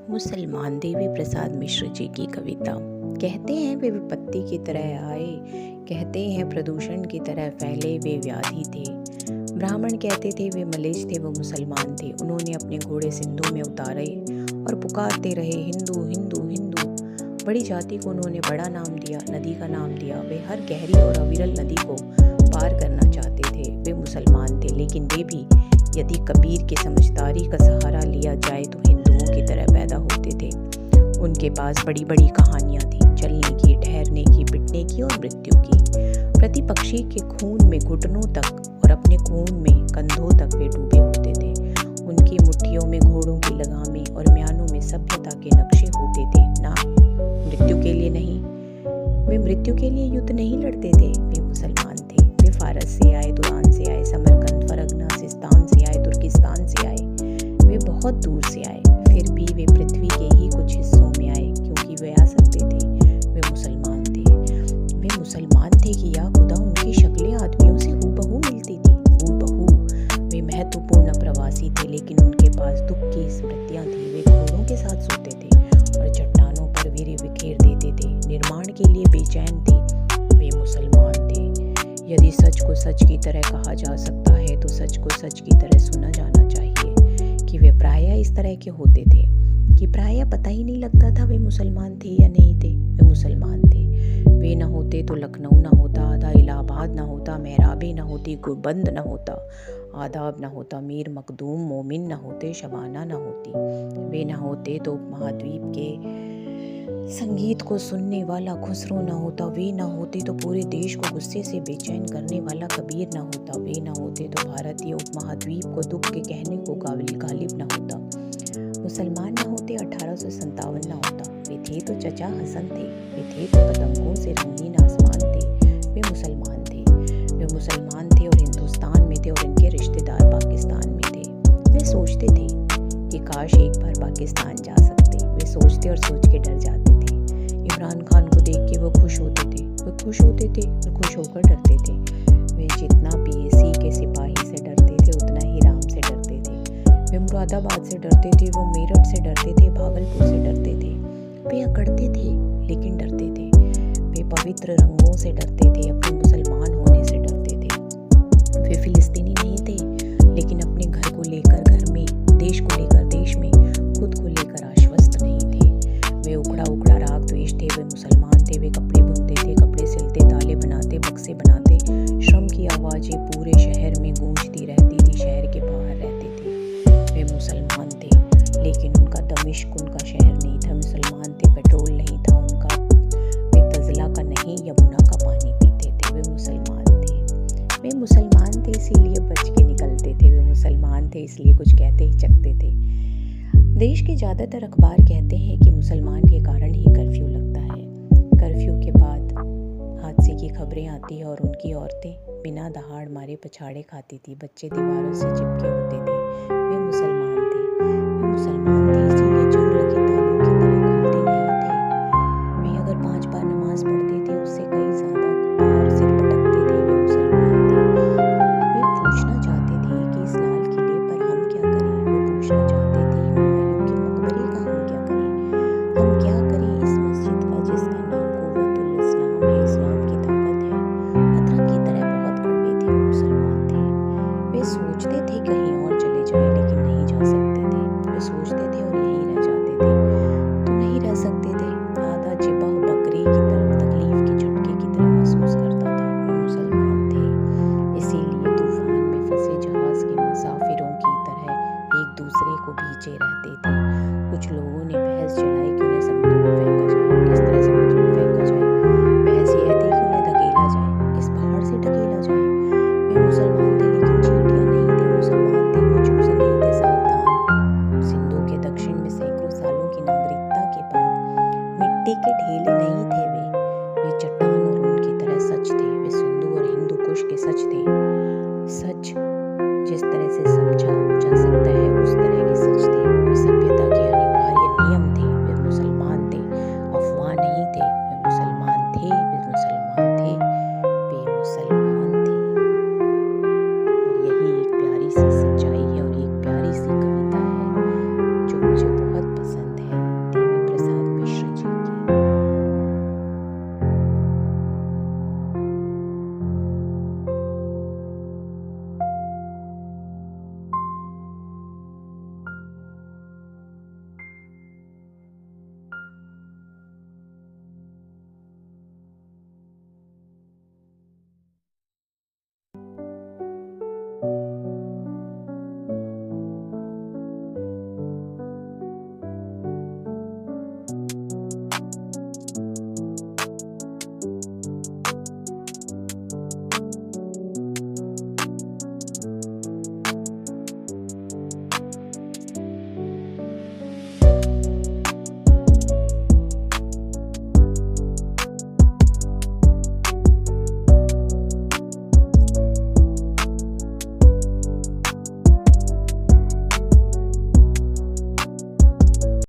मुसलमान देवी प्रसाद मिश्र जी की कविता। कहते हैं वे विपत्ति की तरह आए, कहते हैं प्रदूषण की तरह फैले वे व्याधि थे। ब्राह्मण कहते थे वे मलेच्छ थे, वो मुसलमान थे। उन्होंने अपने घोड़े सिंधु में उतारे और पुकारते रहे हिंदू हिंदू हिंदू। बड़ी जाति को उन्होंने बड़ा नाम दिया, नदी का नाम दिया। वे हर गहरी और अविरल नदी को पार करना चाहते थे। वे मुसलमान थे, लेकिन वे भी यदि कबीर की समझदारी का सहारा लिया जाए तो हिंदुओं की तरह पैदा होते थे। उनके पास बड़ी बड़ी कहानियां थी, चलने की, ठहरने की, पिटने की और मृत्यु की। प्रतिपक्षी के खून में घुटनों तक और अपने खून में कंधों तक वे डूबे होते थे। उनकी मुट्ठियों में घोड़ों की लगामें और म्यानों में सभ्यता के नक्शे होते थे। ना, मृत्यु के लिए नहीं। वे मृत्यु के लिए युद्ध नहीं लड़ते थे। वे मुसलमान थे। वे फारस से आए, दुरान से आए, समरकंद, फरगना, सिस्तान से आए, तुर्किस्तान से आए। वे बहुत दूर से आए, फिर भी वे पृथ्वी के ही कुछ हिस्सों में आए, क्योंकि वे आ सकते थे। वे मुसलमान थे। वे मुसलमान थे कि या खुदा उनकी शक्लें आदमियों से हूबहू मिलती थी, हूबहू। वे महत्वपूर्ण प्रवासी थे, लेकिन उनके पास दुख की स्मृतियां थी। वे घोड़ों के साथ सोते थे और चट्टानों पर वीर बिखेर देते थे। निर्माण के लिए बेचैन थे। वे मुसलमान थे। यदि सच को सच की तरह कहा जा सकता है तो सच को सच की तरह सुना जाना चाहिए कि वे प्रायः इस तरह के होते थे कि प्रायः पता ही नहीं लगता था वे मुसलमान थे या नहीं थे। वे मुसलमान थे। वे न होते तो लखनऊ न होता, आधा इलाहाबाद न होता, मेहराबें न होती, गुलबंद न होता, आदाब न होता, मीर मखदूम मोमिन न होते, शबाना न होती। वे न होते तो उपमहाद्वीप के संगीत को सुनने वाला खुसरो न होता। वे न होते तो पूरे देश को गुस्से से बेचैन करने वाला कबीर न होता। वे न होते तो भारतीय उपमहाद्वीप को दुख के कहने को गालिब न होता। मुसलमान न होते 1857 न होता। वे थे तो चचा हसन थे। वे थे तो पतंगों से रंगीन आसमान थे। वे मुसलमान थे। वे मुसलमान थे और हिंदुस्तान में थे और इनके रिश्तेदार पाकिस्तान में थे। वे सोचते थे कि काश एक बार पाकिस्तान जा सकते। वे सोचते और सोच के डर जाते थे। इमरान खान को देख के वो खुश होते थे। वे खुश होते थे और खुश होकर डरते थे। वे जितना पीएसी के सिपाही से डरते थे उतना ही राम से डरते थे। वे मुरादाबाद से डरते थे, वो मेरठ से डरते थे, भागलपुर से डरते थे। वे अकड़ते थे लेकिन डरते थे। वे पवित्र रंगों से डरते थे, अपने मुसलमान होने से डरते थे। वे फिलिस्तीनी नहीं थे, लेकिन अपने घर को लेकर घर में, देश को लेकर देश में, खुद को लेकर आश्वस्त नहीं थे। वे उखड़ा उखड़ा राग द्वेष थे। वे मुसलमान थे। वे कपड़े बुनते थे, कपड़े सिलते, ताले बनाते, बक्से बनाते। श्रम की आवाज़ें पूरे शहर में गूंजती रहती थी। शहर के बाहर रहते थे। वे मुसलमान थे, लेकिन उनका दमिश्क उनका शहर नहीं था। मुसलमान थे, पेट्रोल नहीं था उनका। वे तजला का नहीं, यमुना का पानी पीते थे। वे मुसलमान थे। वे मुसलमान थे इसीलिए बच के निकलते थे। वे मुसलमान थे इसलिए कुछ कहते हिचकते थे। देश के ज़्यादातर अखबार कहते हैं कि मुसलमान के कारण ही कर्फ्यू लगता है। कर्फ्यू के बाद हादसे की खबरें आती है और उनकी औरतें बिना दहाड़ मारे पछाड़े खाती थी। बच्चे दीवारों से चिपके होते थे। वे मुसलमान थे। वे मुसलमान थे इसीलिए जंग लगे तालों की तरह खुलते नहीं थे। वे अगर 5 बार नमाज पढ़ते थे उससे कई ज़्यादा बार सिर पटकते थे। वे मुसलमान थे। वे पूछना चाहते थे कि इस लाल किले पर हम क्या करें। वे पूछना चाहते थे हुमायूं के मकबरे का हम क्या करें। हम क्या करें इस मस्जिद का जिसका नाम कुव्वतुल इस्लाम है, इस्लाम की ताकत है। अदरक की तरह बहुत कड़वे थे। वे मुसलमान थे। वे सोचते थे कहीं और चले जाएं, लेकिन नहीं जा सकते थे। वे सोचते थे और यहीं रह जाते थे तो नहीं रह सकते थे। आधा चिबा बकरे की तरफ तकलीफ के झटके की तरह महसूस करता था। वे मुसलमान थे इसीलिए तूफान में फंसे जहाज के मुसाफिरों की तरह एक दूसरे को भींचे रहते थे। कुछ लोगों ने बहस चलाई कि उन्हें समुद्र में फेंका जाए। किस तरह समझ